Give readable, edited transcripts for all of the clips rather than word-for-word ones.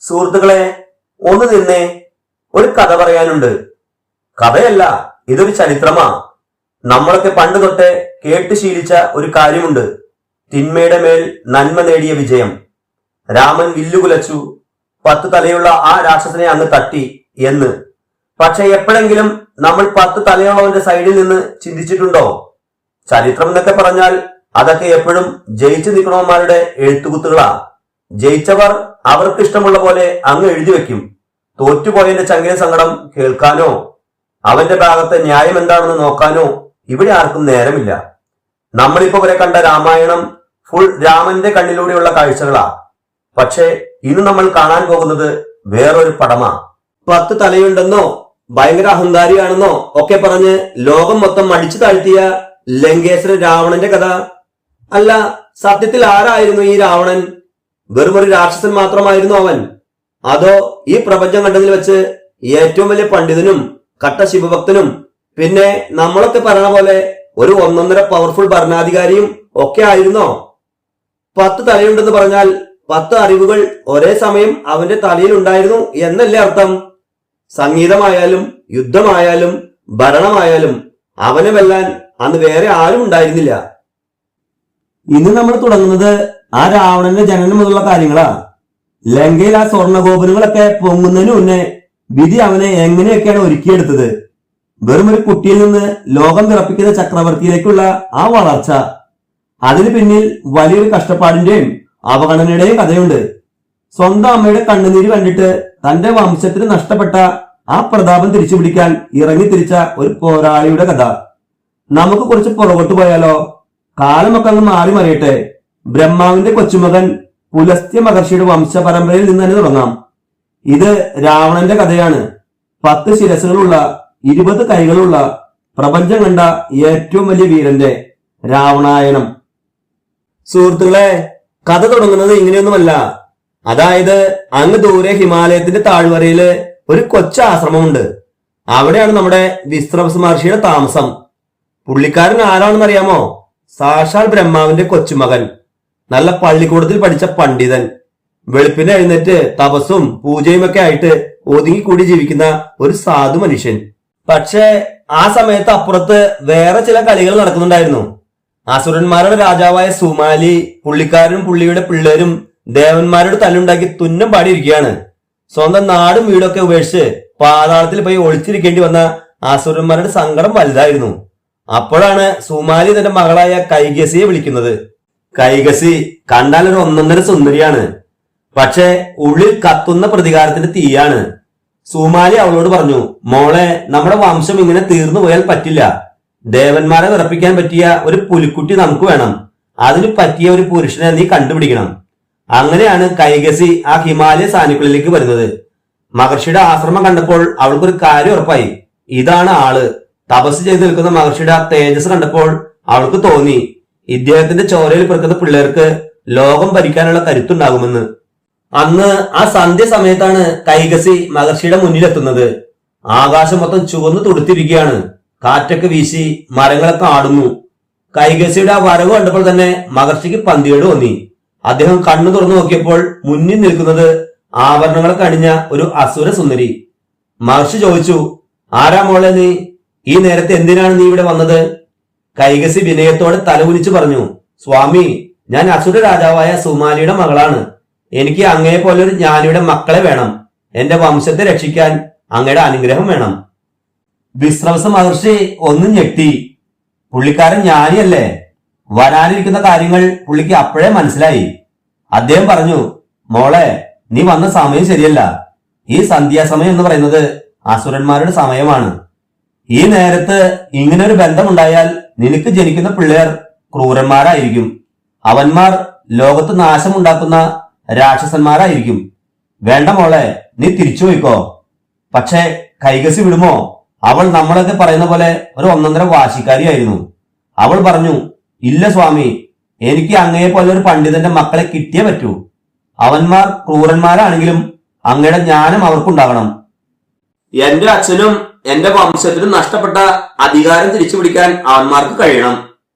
സുഹൃത്തുക്കളെ, ഒന്ന് നിന്നേ, ഒരു കഥ പറയാനുണ്ട്. കഥയല്ല, ഇതൊരു ചരിത്രമാ. നമ്മളൊക്കെ പണ്ട് തൊട്ടേ കേട്ട് ശീലിച്ച ഒരു കാര്യമുണ്ട്. തിന്മയുടെ മേൽ നന്മ നേടിയ വിജയം. രാമൻ വില്ലുകുലച്ചു, 10 തലയുള്ള ആ രാക്ഷസനെ അങ്ങ് തട്ടി എന്ന്. പക്ഷെ എപ്പോഴെങ്കിലും നമ്മൾ 10 തലയുള്ളവന്റെ സൈഡിൽ നിന്ന് ചിന്തിച്ചിട്ടുണ്ടോ? ചരിത്രം എന്നൊക്കെ പറഞ്ഞാൽ അതൊക്കെ എപ്പോഴും ജയിച്ചു നിൽക്കണവന്മാരുടെ എഴുത്തുകുത്തുകളാ. ജയിച്ചവർ അവർക്ക് ഇഷ്ടമുള്ള പോലെ അങ്ങ് എഴുതി വെക്കും. തോറ്റുപോയതിന്റെ ചങ്കിലെ സങ്കടം കേൾക്കാനോ അവന്റെ ഭാഗത്തെ ന്യായം എന്താണെന്ന് നോക്കാനോ ഇവിടെ ആർക്കും നേരമില്ല. നമ്മളിപ്പോ വരെ കണ്ട രാമായണം ഫുൾ രാമന്റെ കണ്ണിലൂടെയുള്ള കാഴ്ചകളാ. പക്ഷെ ഇന്ന് നമ്മൾ കാണാൻ പോകുന്നത് വേറൊരു പടമാ. 10 തലയുണ്ടെന്നോ ഭയങ്കര അഹങ്കാരിയാണെന്നോ ഒക്കെ പറഞ്ഞ് ലോകം മൊത്തം അടിച്ചു താഴ്ത്തിയ ലങ്കേശ്വരൻ രാവണന്റെ കഥ. അല്ല, സത്യത്തിൽ ആരായിരുന്നു ഈ രാവണൻ? വെറും ഒരു രാക്ഷസൻ മാത്രമായിരുന്നു അവൻ? അതോ ഈ പ്രപഞ്ചം കണ്ടതിൽ വെച്ച് ഏറ്റവും വലിയ പണ്ഡിതനും കട്ട ശിവഭക്തനും പിന്നെ നമ്മളൊക്കെ പറയണ പോലെ ഒരു ഒന്നൊന്നര പവർഫുൾ ഭരണാധികാരിയും ഒക്കെ ആയിരുന്നോ? 10 തലയുണ്ടെന്ന് പറഞ്ഞാൽ 10 അറിവുകൾ ഒരേ സമയം അവന്റെ തലയിൽ ഉണ്ടായിരുന്നു എന്നല്ലേ അർത്ഥം? സംഗീതമായാലും യുദ്ധമായാലും ഭരണമായാലും അവനെ വെല്ലാൻ അന്ന് വേറെ ആരും ഉണ്ടായിരുന്നില്ല. ഇന്ന് നമ്മൾ തുടങ്ങുന്നത് ആ രാവണന്റെ ജനനം മുതലുള്ള കാര്യങ്ങളാ. ലങ്കയിൽ ആ സ്വർണഗോപുരങ്ങളൊക്കെ പൊങ്ങുന്നതിന് മുന്നേ വിധി അവനെ എങ്ങനെയൊക്കെയാണ് ഒരുക്കിയെടുത്തത്. വെറും ഒരു കുട്ടിയിൽ നിന്ന് ലോകം വിറപ്പിക്കുന്ന ചക്രവർത്തിയിലേക്കുള്ള ആ വളർച്ച, അതിന് പിന്നിൽ വലിയൊരു കഷ്ടപ്പാടിന്റെയും അവഗണനയുടെയും കഥയുണ്ട്. സ്വന്തം അമ്മയുടെ കണ്ണുനീര് കണ്ടിട്ട് തന്റെ വംശത്തിന് നഷ്ടപ്പെട്ട ആ പ്രതാപം തിരിച്ചുപിടിക്കാൻ ഇറങ്ങിത്തിരിച്ച ഒരു പോരാളിയുടെ കഥ. നമുക്ക് കുറച്ച് പുറകോട്ട് പോയാലോ? കാലമൊക്കെ അങ്ങ് മാറി മറിയട്ടെ. ബ്രഹ്മാവിന്റെ കൊച്ചുമകൻ പുലസ്ത്യ മഹർഷിയുടെ വംശപരമ്പരയിൽ നിന്ന് തന്നെ തുടങ്ങാം. ഇത് രാവണന്റെ കഥയാണ്. 10 ശിരസുകളുള്ള 20 കൈകളുള്ള പ്രപഞ്ചം കണ്ട ഏറ്റവും വലിയ വീരന്റെ രാവണായണം. സുഹൃത്തുക്കളെ, കഥ തുടങ്ങുന്നത് ഇങ്ങനെയൊന്നുമല്ല. അതായത് അങ്ങ് ദൂരെ ഹിമാലയത്തിന്റെ താഴ്വരയില് ഒരു കൊച്ചു ആശ്രമമുണ്ട്. അവിടെയാണ് നമ്മുടെ വിശ്രവസ് മഹർഷിയുടെ താമസം. പുള്ളിക്കാരൻ ആരാണെന്ന് അറിയാമോ? സാക്ഷാൽ ബ്രഹ്മാവിന്റെ കൊച്ചുമകൻ, നല്ല പള്ളിക്കൂടത്തിൽ പഠിച്ച പണ്ഡിതൻ, വെളുപ്പിന് എഴുന്നേറ്റ് തപസ്സും പൂജയും ഒക്കെ ആയിട്ട് ഒതുങ്ങിക്കൂടി ജീവിക്കുന്ന ഒരു സാധു മനുഷ്യൻ. പക്ഷേ ആ സമയത്ത് അപ്പുറത്ത് വേറെ ചില കളികൾ നടക്കുന്നുണ്ടായിരുന്നു. അസുരന്മാരുടെ രാജാവായ സുമാലി പുള്ളിക്കാരനും പുള്ളിയുടെ പിള്ളേരും ദേവന്മാരോട് തല്ലുണ്ടാക്കി തുന്നം പാടിയിരിക്കുകയാണ്. സ്വന്തം നാടും വീടൊക്കെ ഉപേക്ഷിച്ച് പാതാളത്തിൽ പോയി ഒളിച്ചിരിക്കേണ്ടി വന്ന അസുരന്മാരുടെ സങ്കടം വലുതായിരുന്നു. അപ്പോഴാണ് സുമാലി തന്റെ മകളായ കൈകസിയെ വിളിക്കുന്നത്. കൈകസി കണ്ടാൽ ഒരു ഒന്നൊന്നര സുന്ദരിയാണ്. പക്ഷെ ഉള്ളിൽ കത്തുന്ന പ്രതികാരത്തിന്റെ തീയാണ്. സുമാലി അവളോട് പറഞ്ഞു, മോളെ, നമ്മുടെ വംശം ഇങ്ങനെ തീർന്നു പോയാൽ പറ്റില്ല. ദേവന്മാരെ വിറപ്പിക്കാൻ പറ്റിയ ഒരു പുലിക്കുട്ടി നമുക്ക് വേണം. അതിന് പറ്റിയ ഒരു പുരുഷനെ നീ കണ്ടുപിടിക്കണം. അങ്ങനെയാണ് കൈകസി ആ ഹിമാലയ സാനുക്കളിലേക്ക് വരുന്നത്. മഹർഷിയുടെ ആശ്രമം കണ്ടപ്പോൾ അവൾക്കൊരു കാര്യം ഉറപ്പായി. ഇതാണ് ആള്. തപസ് ചെയ്ത് നിൽക്കുന്ന മഹർഷിയുടെ ആ തേജസ് കണ്ടപ്പോൾ അവൾക്ക് തോന്നി, ഇദ്ദേഹത്തിന്റെ ചോരയിൽ പിറക്കുന്ന പിള്ളേർക്ക് ലോകം ഭരിക്കാനുള്ള കരുത്തുണ്ടാകുമെന്ന്. അന്ന് ആ സന്ധ്യ സമയത്താണ് കൈകസി മഹർഷിയുടെ മുന്നിലെത്തുന്നത്. ആകാശം മൊത്തം ചുവന്നു തുടുത്തിരിക്കുകയാണ്. കാറ്റൊക്കെ വീശി മരങ്ങളൊക്കെ ആടുന്നു. കൈകസിയുടെ ആ വരവ് കണ്ടപ്പോൾ തന്നെ മഹർഷിക്ക് പന്തികേട് തോന്നി. അദ്ദേഹം കണ്ണു തുറന്നു നോക്കിയപ്പോൾ മുന്നിൽ നിൽക്കുന്നത് ആഭരണങ്ങളൊക്കെ അണിഞ്ഞ ഒരു അസുര സുന്ദരി. മഹർഷി ചോദിച്ചു, ആരാ മോളെ നീ? ഈ നേരത്തെ എന്തിനാണ് നീ ഇവിടെ വന്നത്? കൈകസി വിനയത്തോടെ തലകുനിച്ചു പറഞ്ഞു, സ്വാമി, ഞാൻ അസുര രാജാവായ സുമാലിയുടെ മകളാണ്. എനിക്ക് അങ്ങയെ പോലെ ഒരു ജ്ഞാനിയുടെ മക്കളെ വേണം. എന്റെ വംശത്തെ രക്ഷിക്കാൻ അങ്ങയുടെ അനുഗ്രഹം വേണം. വിശ്രവസ മഹർഷി ഒന്നും ഞെട്ടി. പുള്ളിക്കാരൻ ജ്ഞാനിയല്ലേ? വരാനിരിക്കുന്ന കാര്യങ്ങൾ പുള്ളിക്ക് അപ്പോഴേ മനസ്സിലായി. അദ്ദേഹം പറഞ്ഞു, മോളെ, നീ വന്ന സമയം ശരിയല്ല. ഈ സന്ധ്യാസമയം എന്ന് പറയുന്നത് അസുരന്മാരുടെ സമയമാണ്. ഈ നേരത്ത് ഇങ്ങനെ ഒരു ബന്ധമുണ്ടായാൽ നിനക്ക് ജനിക്കുന്ന പിള്ളേർ ക്രൂരന്മാരായിരിക്കും. അവന്മാർ ലോകത്ത് നാശമുണ്ടാക്കുന്ന രാക്ഷസന്മാരായിരിക്കും. വേണ്ട മോളെ, നീ തിരിച്ചു പോയിക്കോ. പക്ഷെ കൈകസി വിടുമോ? അവൾ നമ്മളൊക്കെ പറയുന്ന പോലെ ഒരു ഒന്നൊന്നര വാശിക്കാരിയായിരുന്നു. അവൾ പറഞ്ഞു, ഇല്ല സ്വാമി, എനിക്ക് അങ്ങയെ പോലെ ഒരു പണ്ഡിതന്റെ മക്കളെ കിട്ടിയേ പറ്റൂ. അവന്മാർ ക്രൂരന്മാരാണെങ്കിലും അങ്ങയുടെ ജ്ഞാനം അവർക്കുണ്ടാകണം. എന്റെ അച്ഛനും എന്റെ വംശത്തിനും നഷ്ടപ്പെട്ട അധികാരം തിരിച്ചു പിടിക്കാൻ അവന്മാർക്ക് കഴിയണം.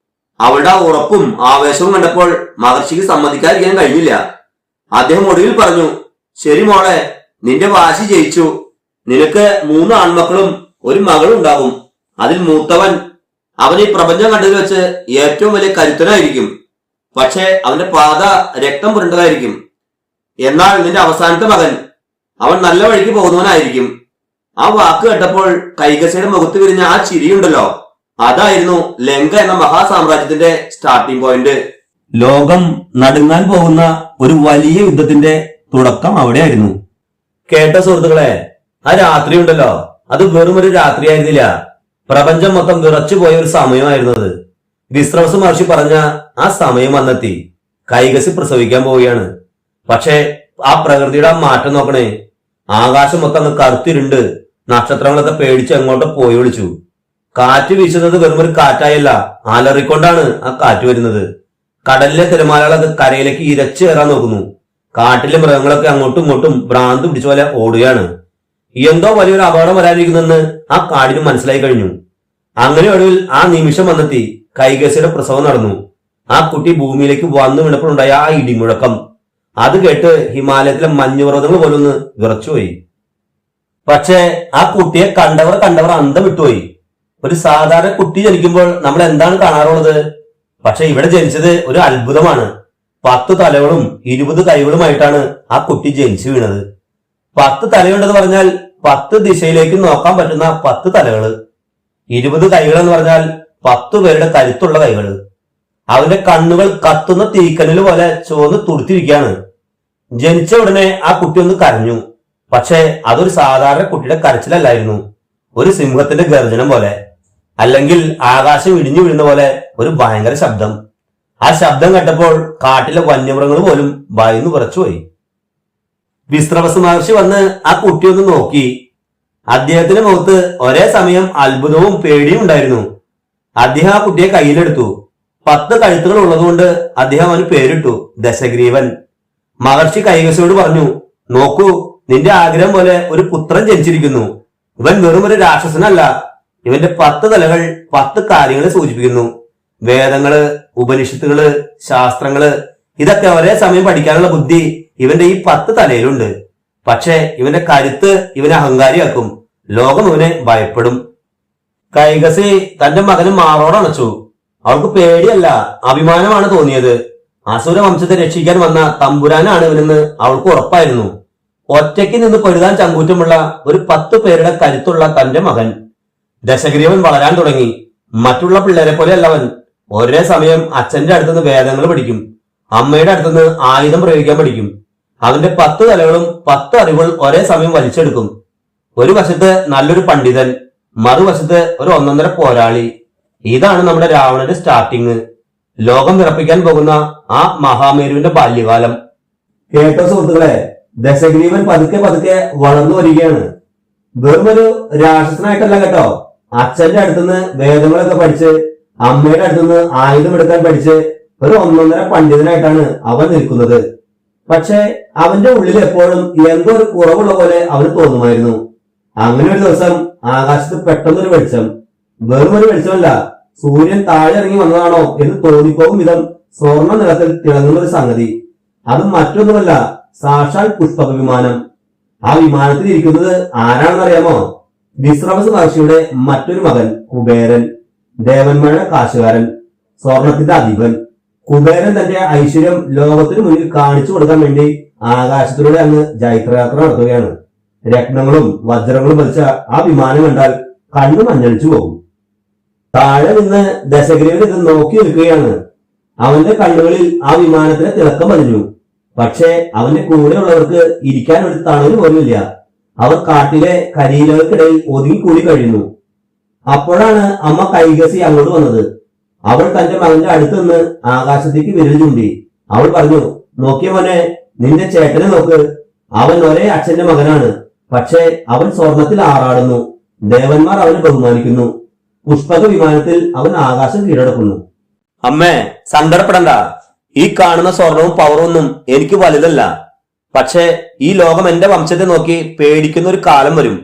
അവളുടെ ഉറപ്പും ആവേശവും കണ്ടപ്പോൾ മഹർഷിക്ക് സമ്മതിക്കാതിരിക്കാൻ കഴിഞ്ഞില്ല. അദ്ദേഹം ഒടുവിൽ പറഞ്ഞു, ശരി മോളെ, നിന്റെ വാശി ജയിച്ചു. നിനക്ക് 3 ആൺമക്കളും ഒരു മകളും ഉണ്ടാകും. അതിൽ മൂത്തവൻ അവൻ ഈ പ്രപഞ്ചം കണ്ടതിൽ വെച്ച് ഏറ്റവും വലിയ കരുത്തനായിരിക്കും. പക്ഷെ അവന്റെ പാത രക്തം പുരണ്ടതായിരിക്കും. എന്നാൽ നിന്റെ അവസാനത്തെ മകൻ അവൻ നല്ല വഴിക്ക് പോകുന്നവനായിരിക്കും. ആ വാക്ക് കേട്ടപ്പോൾ കൈകസിയുടെ മുഖത്ത് വിരിഞ്ഞ ആ ചിരിയുണ്ടല്ലോ, അതായിരുന്നു ലങ്ക എന്ന മഹാസാമ്രാജ്യത്തിന്റെ സ്റ്റാർട്ടിംഗ് പോയിന്റ്. ലോകം നടുങ്ങാൻ പോകുന്ന ഒരു വലിയ യുദ്ധത്തിന്റെ തുടക്കം അവിടെയായിരുന്നു. കേട്ട സുഹൃത്തുക്കളെ, ആ രാത്രി ഉണ്ടല്ലോ, അത് വെറും ഒരു രാത്രിയായിരുന്നില്ല. പ്രപഞ്ചം മൊത്തം വിറച്ചു പോയ ഒരു സമയമായിരുന്നത്. വിശ്രവസ് മഹർഷി പറഞ്ഞ ആ സമയം വന്നെത്തി. കൈകസി പ്രസവിക്കാൻ പോവുകയാണ്. പക്ഷെ ആ പ്രകൃതിയുടെ ആ മാറ്റം നോക്കണേ. ആകാശം മൊത്തം അങ്ങ് കറുത്തിരുണ്ട്. നക്ഷത്രങ്ങളൊക്കെ പേടിച്ച് അങ്ങോട്ട് പോയി വിളിച്ചു. കാറ്റ് വീശുന്നത് വെറും ഒരു കാറ്റായല്ല, അലറിക്കൊണ്ടാണ് ആ കാറ്റ് വരുന്നത്. കടലിലെ തിരമാലകളൊക്കെ കരയിലേക്ക് ഇരച്ചു കയറാൻ നോക്കുന്നു. കാട്ടിലെ മൃഗങ്ങളൊക്കെ അങ്ങോട്ടും ഇങ്ങോട്ടും ഭ്രാന്ത് പിടിച്ച പോലെ ഓടുകയാണ്. എന്തോ വലിയൊരു അപകടം വരാനിരിക്കുന്നെന്ന് ആ കാടിന് മനസ്സിലായി കഴിഞ്ഞു. അങ്ങനെ ഒടുവിൽ ആ നിമിഷം വന്നെത്തി. കൈകസിയുടെ പ്രസവം നടന്നു. ആ കുട്ടി ഭൂമിയിലേക്ക് വന്നു വീണപ്പോഴുണ്ടായ ആ ഇടിമുഴക്കം, അത് കേട്ട് ഹിമാലയത്തിലെ മഞ്ഞുപർവ്വതങ്ങൾ പോലൊന്ന് വിറച്ചുപോയി. പക്ഷേ ആ കുട്ടിയെ കണ്ടവർ അന്തം വിട്ടുപോയി. ഒരു സാധാരണ കുട്ടി ജനിക്കുമ്പോൾ നമ്മൾ എന്താണ് കാണാറുള്ളത്? പക്ഷെ ഇവിടെ ജനിച്ചത് ഒരു അത്ഭുതമാണ്. 10 തലകളും 20 കൈകളുമായിട്ടാണ് ആ കുട്ടി ജനിച്ചു വീണത്. 10 തലയുണ്ടെന്ന് പറഞ്ഞാൽ 10 ദിശയിലേക്ക് നോക്കാൻ പറ്റുന്ന 10 തലകള്. 20 കൈകൾ എന്ന് പറഞ്ഞാൽ 10 പേരുടെ കരുത്തുള്ള കൈകള്. അവന്റെ കണ്ണുകൾ കത്തുന്ന തീക്കനല് പോലെ ചുവന്ന് തുടുത്തിരിക്കുകയാണ്. ജനിച്ച ഉടനെ ആ കുട്ടി ഒന്ന് കരഞ്ഞു. പക്ഷെ അതൊരു സാധാരണ കുട്ടിയുടെ കരച്ചിലല്ലായിരുന്നു. ഒരു സിംഹത്തിന്റെ ഗർജനം പോലെ, അല്ലെങ്കിൽ ആകാശം ഇടിഞ്ഞു വീഴുന്ന പോലെ ഒരു ഭയങ്കര ശബ്ദം. ആ ശബ്ദം കേട്ടപ്പോൾ കാട്ടിലെ വന്യമൃഗങ്ങൾ പോലും ഭയന്നു വിറച്ചുപോയി. വിശ്രവസ് മഹർഷി വന്ന് ആ കുട്ടിയൊന്ന് നോക്കി. അദ്ദേഹത്തിന്റെ മുഖത്ത് ഒരേ സമയം അത്ഭുതവും പേടിയും ഉണ്ടായിരുന്നു. അദ്ദേഹം ആ കുട്ടിയെ കയ്യിലെടുത്തു. 10 കഴുത്തുകൾ ഉള്ളതുകൊണ്ട് അദ്ദേഹം അവന് പേരിട്ടു ദശഗ്രീവൻ. മഹർഷി കൈകസിയോട് പറഞ്ഞു, നോക്കൂ, നിന്റെ ആഗ്രഹം പോലെ ഒരു പുത്രൻ ജനിച്ചിരിക്കുന്നു. ഇവൻ വെറും ഒരു രാക്ഷസനല്ല. ഇവന്റെ 10 തലകൾ 10 കാര്യങ്ങളെ സൂചിപ്പിക്കുന്നു. വേദങ്ങള്, ഉപനിഷത്തുകള്, ശാസ്ത്രങ്ങള്, ഇതൊക്കെ ഒരേ സമയം പഠിക്കാനുള്ള ബുദ്ധി ഇവന്റെ ഈ 10 തലയിലുണ്ട്. പക്ഷെ ഇവന്റെ കരുത്ത് ഇവനെ അഹങ്കാരിയാക്കും. ലോകം ഇവനെ ഭയപ്പെടും. കൈകസി തന്റെ മകന് മാറോടണച്ചു. അവൾക്ക് പേടിയല്ല, അഭിമാനമാണ് തോന്നിയത്. അസുര വംശത്തെ രക്ഷിക്കാൻ വന്ന തമ്പുരാനാണ് ഇവനെന്ന് അവൾക്ക് ഉറപ്പായിരുന്നു. ഒറ്റയ്ക്ക് നിന്ന് പൊരുതാൻ ചങ്കൂറ്റമുള്ള ഒരു 10 പേരുടെ കരുത്തുള്ള തന്റെ മകൻ. ദശഗ്രീവൻ വളരാൻ തുടങ്ങി. മറ്റുള്ള പിള്ളേരെ പോലെയല്ല അവൻ. ഒരേ സമയം അച്ഛന്റെ അടുത്തുനിന്ന് വേദങ്ങൾ പഠിക്കും, അമ്മയുടെ അടുത്തുനിന്ന് ആയുധം പ്രയോഗിക്കാൻ പഠിക്കും. അവന്റെ 10 തലകളും 10 അറിവുകൾ ഒരേ സമയം വലിച്ചെടുക്കും. ഒരു വശത്ത് നല്ലൊരു പണ്ഡിതൻ, മറുവശത്ത് ഒരു ഒന്നൊന്നര പോരാളി. ഇതാണ് നമ്മുടെ രാവണന്റെ സ്റ്റാർട്ടിങ്. ലോകം വിറപ്പിക്കാൻ പോകുന്ന ആ മഹാമേരുവിന്റെ ബാല്യകാലം. കേട്ടോ സുഹൃത്തുക്കളെ, ദശഗ്രീവൻ പതുക്കെ പതുക്കെ വളർന്നു വരികയാണ്. വെറുമൊരു രാക്ഷസനായിട്ടല്ല കേട്ടോ. അച്ഛന്റെ അടുത്തുനിന്ന് വേദങ്ങളൊക്കെ പഠിച്ച്, അമ്മയുടെ അടുത്തുനിന്ന് ആയുധം എടുക്കാൻ പഠിച്ച് ഒരു ഒന്നൊന്നര പണ്ഡിതനായിട്ടാണ് അവൻ നിൽക്കുന്നത്. പക്ഷെ അവന്റെ ഉള്ളിൽ എപ്പോഴും എന്തോ ഒരു കുറവുള്ള പോലെ അവന് തോന്നുമായിരുന്നു. അങ്ങനെ ഒരു ദിവസം ആകാശത്ത് പെട്ടെന്നൊരു വെളിച്ചം. വെറും ഒരു വെളിച്ചമല്ല, സൂര്യൻ താഴെ ഇറങ്ങി വന്നതാണോ എന്ന് തോന്നിപ്പോകും വിധം സ്വർണ്ണ നിറത്തിൽ തിളങ്ങുന്ന ഒരു സംഗതി. അത് മറ്റൊന്നുമല്ല, സാക്ഷാൽ പുഷ്പക വിമാനം. ആ വിമാനത്തിൽ ഇരിക്കുന്നത് ആരാണെന്നറിയാമോ? വിശ്രവസ് മഹർഷിയുടെ മറ്റൊരു മകൻ കുബേരൻ, ദേവന്മാരുടെ കാശുകാരൻ, സ്വർണത്തിന്റെ അധിപൻ. കുബേരൻ തന്റെ ഐശ്വര്യം ലോകത്തിന് മുന്നിൽ കാണിച്ചു കൊടുക്കാൻ വേണ്ടി ആകാശത്തിലൂടെ അങ്ങ് ജൈത്രയാത്ര നടത്തുകയാണ്. രത്നങ്ങളും വജ്രങ്ങളും വലിച്ച ആ വിമാനം കണ്ടാൽ കണ്ണു മഞ്ഞളിച്ചു പോകും. താഴെ നിന്ന് ദശഗ്രീവൻ ഇത് നോക്കി നിൽക്കുകയാണ്. അവന്റെ കണ്ണുകളിൽ ആ വിമാനത്തിന് തിളക്കം പതിഞ്ഞു. പക്ഷേ അവന്റെ കൂടെയുള്ളവർക്ക് ഇരിക്കാൻ ഒരു തണല് പോലുമില്ല. അവർ കാട്ടിലെ കരിയിലകൾക്കിടയിൽ ഒതുങ്ങിക്കൂടി കഴിയുന്നു. അപ്പോഴാണ് അമ്മ കൈകസി അങ്ങോട്ട് വന്നത്. അവൾ തന്റെ മകന്റെ അടുത്ത് നിന്ന് ആകാശത്തേക്ക് വിരൽ ചൂണ്ടി. അവൾ പറഞ്ഞു, നോക്കിയ മോനെ, നിന്റെ ചേട്ടനെ നോക്ക്. അവൻ ഒരേ അച്ഛന്റെ മകനാണ്. പക്ഷേ അവൻ സ്വർണത്തിൽ ആറാടുന്നു. ദേവന്മാർ അവനെ ബഹുമാനിക്കുന്നു. പുഷ്പക വിമാനത്തിൽ അവൻ ആകാശം കീഴടക്കുന്നു. അമ്മേ, സങ്കടപ്പെടണ്ട. ഈ കാണുന്ന സ്വർണവും പവറും ഒന്നും എനിക്ക് വലുതല്ല. പക്ഷേ ഈ ലോകം എന്റെ വംശത്തെ നോക്കി പേടിക്കുന്ന ഒരു കാലം വരും.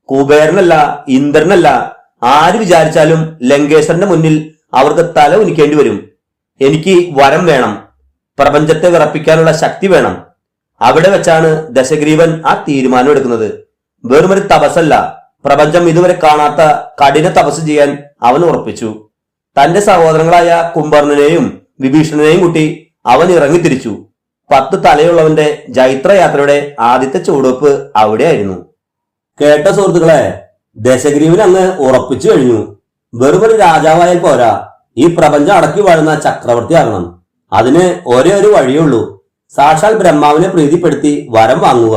കുബേരനല്ല, ഇന്ദ്രനല്ല, ആര് വിചാരിച്ചാലും ലങ്കേശ്വരന്റെ മുന്നിൽ അവർക്ക് തല ഉനിക്കേണ്ടി വരും. എനിക്ക് വരം വേണം, പ്രപഞ്ചത്തെ വിറപ്പിക്കാനുള്ള ശക്തി വേണം. അവിടെ വെച്ചാണ് ദശഗ്രീവൻ ആ തീരുമാനം എടുക്കുന്നത്. വെറുമൊരു തപസ്സല്ല, പ്രപഞ്ചം ഇതുവരെ കാണാത്ത കഠിന തപസ് ചെയ്യാൻ അവൻ ഉറപ്പിച്ചു. തന്റെ സഹോദരങ്ങളായ കുംഭർണനെയും വിഭീഷണനെയും കൂട്ടി അവൻ ഇറങ്ങിത്തിരിച്ചു. 10 തലയുള്ളവന്റെ ജൈത്രയാത്രയുടെ ആദ്യത്തെ ചുവടുവെപ്പ് അവിടെയായിരുന്നു. കേട്ട സുഹൃത്തുക്കളെ, ദശഗ്രീവൻ അങ്ങ് ഉറപ്പിച്ചു കഴിഞ്ഞു. വെറുമൊരു രാജാവായാൽ പോരാ, ഈ പ്രപഞ്ചം അടക്കി വാഴുന്ന ചക്രവർത്തിയാകണം. അതിന് ഒരേ ഒരു വഴിയുള്ളൂ, സാക്ഷാൽ ബ്രഹ്മാവിനെ പ്രീതിപ്പെടുത്തി വരം വാങ്ങുക.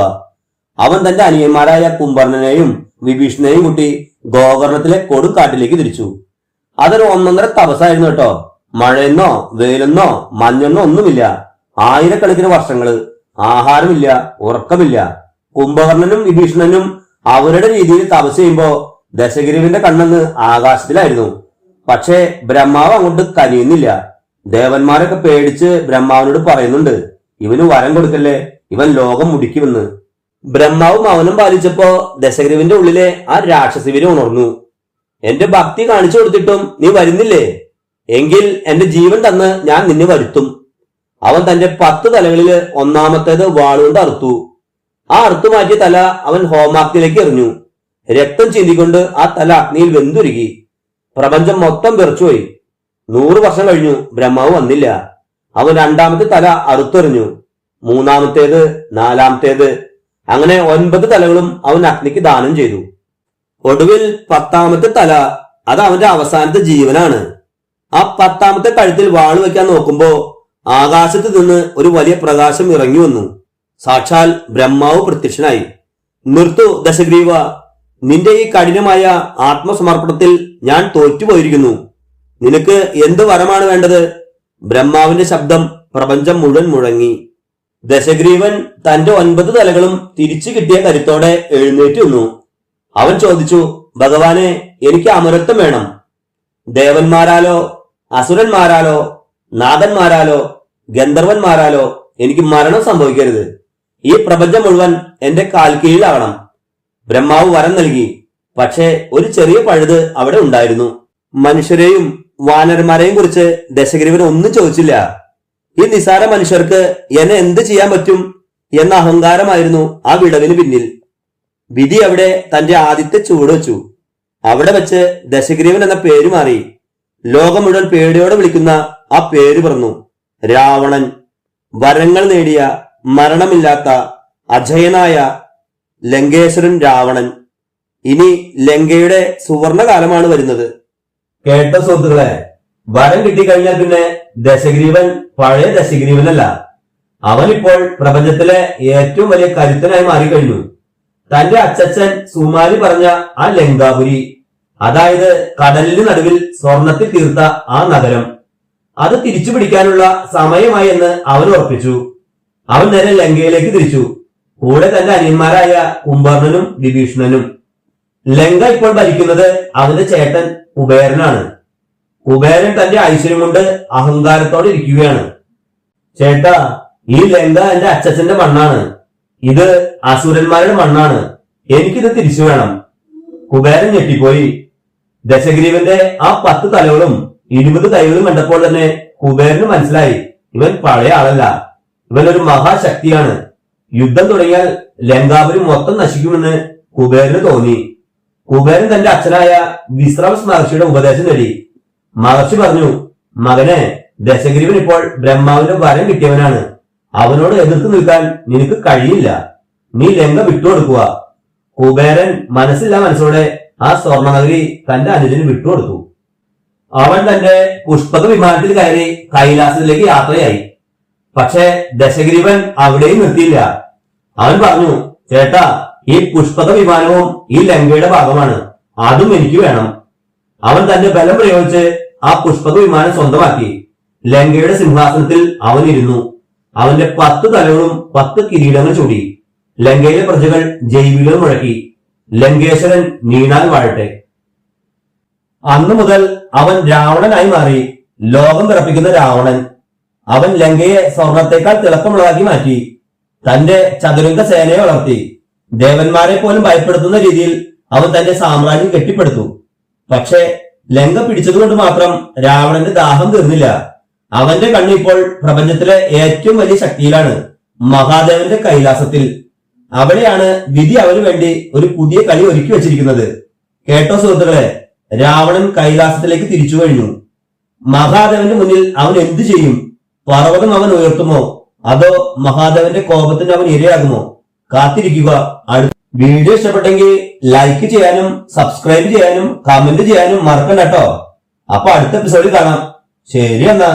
അവൻ തന്റെ അനിയന്മാരായ കുംഭർണനെയും വിഭീഷണനെയും കൂട്ടി ഗോകർണത്തിലെ കൊടുങ്കാട്ടിലേക്ക് തിരിച്ചു. അതൊരു ഒന്നൊന്നര തപസ്സായിരുന്നു കേട്ടോ. മഴയെന്നോ വെയിലെന്നോ മഞ്ഞെന്നോ ഒന്നുമില്ല. ആയിരക്കണക്കിന് വർഷങ്ങള് ആഹാരമില്ല, ഉറക്കമില്ല. കുംഭകർണനും വിഭീഷണനും അവരുടെ രീതിയിൽ തപസ് ചെയ്യുമ്പോ ദശഗ്രീവന്റെ കണ്ണെന്ന് ആകാശത്തിലായിരുന്നു. പക്ഷേ ബ്രഹ്മാവ് അങ്ങോട്ട് കനിയുന്നില്ല. ദേവന്മാരൊക്കെ പേടിച്ച് ബ്രഹ്മാവിനോട് പറയുന്നുണ്ട്, ഇവന് വരം കൊടുക്കല്ലേ, ഇവൻ ലോകം മുടിക്കുമെന്ന്. ബ്രഹ്മാവ് മൗനം പാലിച്ചപ്പോ ദശഗ്രീവന്റെ ഉള്ളിലെ ആ രാക്ഷസിവര് ഉണർന്നു. എന്റെ ഭക്തി കാണിച്ചു കൊടുത്തിട്ടും നീ വരുന്നില്ലേ? എങ്കിൽ എന്റെ ജീവൻ തന്ന് ഞാൻ നിന്നെ വരുത്തും. അവൻ തന്റെ 10 തലകളില് ഒന്നാമത്തേത് വാളുകൊണ്ട് അറുത്തു. ആ അറുത്തു മാറ്റിയ തല അവൻ ഹോമാഗ്നിയിലേക്ക് എറിഞ്ഞു. രക്തം ചീന്തിക്കൊണ്ട് ആ തല അഗ്നിയിൽ വെന്തുരുകി. പ്രപഞ്ചം മൊത്തം വിറച്ചുപോയി. 100 വർഷം കഴിഞ്ഞു, ബ്രഹ്മാവ് വന്നില്ല. അവൻ രണ്ടാമത്തെ തല അറുത്തെറിഞ്ഞു. മൂന്നാമത്തേത്, നാലാമത്തേത്, അങ്ങനെ 9 തലകളും അവൻ അഗ്നിക്ക് ദാനം ചെയ്തു. ഒടുവിൽ 10ാമത്തെ തല, അത് അവന്റെ അവസാനത്തെ ജീവനാണ്. ആ 10ാമത്തെ കഴുത്തിൽ വാള് വയ്ക്കാൻ നോക്കുമ്പോ ആകാശത്ത് നിന്ന് ഒരു വലിയ പ്രകാശം ഇറങ്ങി വന്നു. സാക്ഷാൽ ബ്രഹ്മാവ് പ്രത്യക്ഷനായി. നിർത്തു ദശഗ്രീവ, നിന്റെ ഈ കഠിനമായ ആത്മസമർപ്പണത്തിൽ ഞാൻ തോറ്റുപോയിരിക്കുന്നു. നിനക്ക് എന്ത് വരമാണ് വേണ്ടത്? ബ്രഹ്മാവിന്റെ ശബ്ദം പ്രപഞ്ചം മുഴുവൻ മുഴങ്ങി. ദശഗ്രീവൻ തന്റെ 9 തലകളും തിരിച്ചു കിട്ടിയ കരുത്തോടെ എഴുന്നേറ്റ് നിന്നു. അവൻ ചോദിച്ചു, ഭഗവാനെ, എനിക്ക് അമരത്വം വേണം. ദേവന്മാരാലോ അസുരന്മാരാലോ നാഗന്മാരാലോ ഗന്ധർവന്മാരാലോ എനിക്ക് മരണം സംഭവിക്കരുത്. ഈ പ്രപഞ്ചം മുഴുവൻ എന്റെ കാൽ കീഴിലാകണം. ബ്രഹ്മാവ് വരം നൽകി. പക്ഷേ ഒരു ചെറിയ പഴുത് അവിടെ ഉണ്ടായിരുന്നു. മനുഷ്യരെയും വാനരന്മാരെയും കുറിച്ച് ദശഗ്രീവൻ ഒന്നും ചോദിച്ചില്ല. ഈ നിസാര മനുഷ്യർക്ക് എന്നെ എന്ത് ചെയ്യാൻ പറ്റും എന്ന അഹങ്കാരമായിരുന്നു ആ വിടവിന് പിന്നിൽ. വിധി അവിടെ തന്റെ ആദ്യത്തെ ചുവട് വെച്ചു. അവിടെ വെച്ച് ദശഗ്രീവൻ എന്ന പേര് മാറി. ലോകം മുഴുവൻ പേടിയോടെ വിളിക്കുന്ന ആ പേര് പറഞ്ഞു, രാവണൻ. വരങ്ങൾ നേടിയ, മരണമില്ലാത്ത, അജയനായ ലങ്കേശ്വരൻ രാവണൻ. ഇനി ലങ്കയുടെ സുവർണകാലമാണ് വരുന്നത്. കേട്ട സുഹൃത്തുക്കളെ, വരം കിട്ടിക്കഴിഞ്ഞാൽ പിന്നെ ദശഗ്രീവൻ പഴയ ദശഗ്രീവനല്ല. അവനിപ്പോൾ പ്രപഞ്ചത്തിലെ ഏറ്റവും വലിയ കരുത്തനായി മാറിക്കഴിഞ്ഞു. തന്റെ അച്ചച്ചൻ സുമാലി പറഞ്ഞ ആ ലങ്കാപുരി, അതായത് കടലിന് നടുവിൽ സ്വർണത്തിൽ തീർത്ത ആ നഗരം, അത് തിരിച്ചു പിടിക്കാനുള്ള സമയമായി എന്ന് അവൻ ഉറപ്പിച്ചു. അവൻ നേരെ ലങ്കയിലേക്ക് തിരിച്ചു. കൂടെ തന്റെ അനിയന്മാരായ കുംഭർണനും വിഭീഷണനും. ലങ്ക ഇപ്പോൾ ഭരിക്കുന്നത് അവന്റെ ചേട്ടൻ കുബേരനാണ്. കുബേരൻ തന്റെ ഐശ്വര്യം കൊണ്ട് അഹങ്കാരത്തോടെ ഇരിക്കുകയാണ്. ചേട്ടാ, ഈ ലങ്ക എന്റെ അച്ചച്ചന്റെ മണ്ണാണ്. ഇത് അസുരന്മാരുടെ മണ്ണാണ്. എനിക്കിത് തിരിച്ചു വേണം. കുബേരൻ ഞെട്ടിപ്പോയി. ദശഗ്രീവന്റെ ആ 10 തലകളും 20 കൈകളും കണ്ടപ്പോൾ തന്നെ കുബേരന് മനസ്സിലായി, ഇവൻ പഴയ ആളല്ല, ഇവൻ ഒരു മഹാശക്തിയാണ്. യുദ്ധം തുടങ്ങിയാൽ ലങ്കാപുരി മൊത്തം നശിക്കുമെന്ന് കുബേരന് തോന്നി. കുബേരൻ തന്റെ അച്ഛനായ വിശ്രമസ് മഹർഷിയുടെ ഉപദേശം നേടി. മഹർഷി പറഞ്ഞു, മകനെ, ദശഗ്രീവൻ ഇപ്പോൾ ബ്രഹ്മാവിന്റെ വരം കിട്ടിയവനാണ്. അവനോട് എതിർത്ത് നിൽക്കാൻ നിനക്ക് കഴിയില്ല. നീ ലങ്ക വിട്ടുകൊടുക്കുക. കുബേരൻ മനസ്സില്ലാ മനസ്സോടെ ആ സ്വർണ്ണനഗരി തന്റെ അനുജന് വിട്ടുകൊടുത്തു. അവൻ തന്റെ പുഷ്പക വിമാനത്തിൽ കയറി കൈലാസത്തിലേക്ക് യാത്രയായി. പക്ഷേ ദശഗ്രീവൻ അവിടെയും നിർത്തിയില്ല. അവൻ പറഞ്ഞു, ചേട്ടാ, ഈ പുഷ്പക വിമാനവും ഈ ലങ്കയുടെ ഭാഗമാണ്, അതും എനിക്ക് വേണം. അവൻ തന്റെ ബലം പ്രയോഗിച്ച് ആ പുഷ്പക വിമാനം സ്വന്തമാക്കി. ലങ്കയുടെ സിംഹാസനത്തിൽ അവൻ ഇരുന്നു. അവന്റെ 10 തലകളും 10 കിരീടങ്ങൾ ചൂടി. ലങ്കയിലെ പ്രജകൾ ജൈവികൾ മുഴക്കി, ലങ്കേശ്വരൻ നീണാൽ വാഴട്ടെ. അന്നു മുതൽ അവൻ രാവണനായി മാറി. ലോകം വിറപ്പിക്കുന്ന രാവണൻ. അവൻ ലങ്കയെ സ്വർണത്തേക്കാൾ തിളക്കമുള്ളതാക്കി മാറ്റി. തന്റെ ചതുരംഗ സേനയെ വളർത്തി. ദേവന്മാരെ പോലും ഭയപ്പെടുത്തുന്ന രീതിയിൽ അവൻ തന്റെ സാമ്രാജ്യം കെട്ടിപ്പടുത്തു. പക്ഷേ ലങ്ക പിടിച്ചതുകൊണ്ട് മാത്രം രാവണന്റെ ദാഹം തീർന്നില്ല. അവന്റെ കണ്ണിപ്പോൾ പ്രപഞ്ചത്തിലെ ഏറ്റവും വലിയ ശക്തിയിലാണ്. മഹാദേവന്റെ കൈലാസത്തിൽ. അവിടെയാണ് വിധി അവന് വേണ്ടി ഒരു പുതിയ കളി ഒരുക്കി വെച്ചിരിക്കുന്നത്. കേട്ടോ സുഹൃത്തുക്കളെ, രാവണൻ കൈലാസത്തിലേക്ക് തിരിച്ചു കഴിഞ്ഞു. മഹാദേവന്റെ മുന്നിൽ അവൻ എന്തു ചെയ്യും? പർവ്വതം അവൻ ഉയർത്തുമോ, അതോ മഹാദേവന്റെ കോപത്തിന് അവൻ ഇരയാകുമോ? കാത്തിരിക്കുക. വീഡിയോ ഇഷ്ടപ്പെട്ടെങ്കിൽ ലൈക്ക് ചെയ്യാനും സബ്സ്ക്രൈബ് ചെയ്യാനും കമന്റ് ചെയ്യാനും മറക്കണ്ട കേട്ടോ. അപ്പൊ അടുത്ത എപ്പിസോഡിൽ കാണാം. ശരി എന്നാ.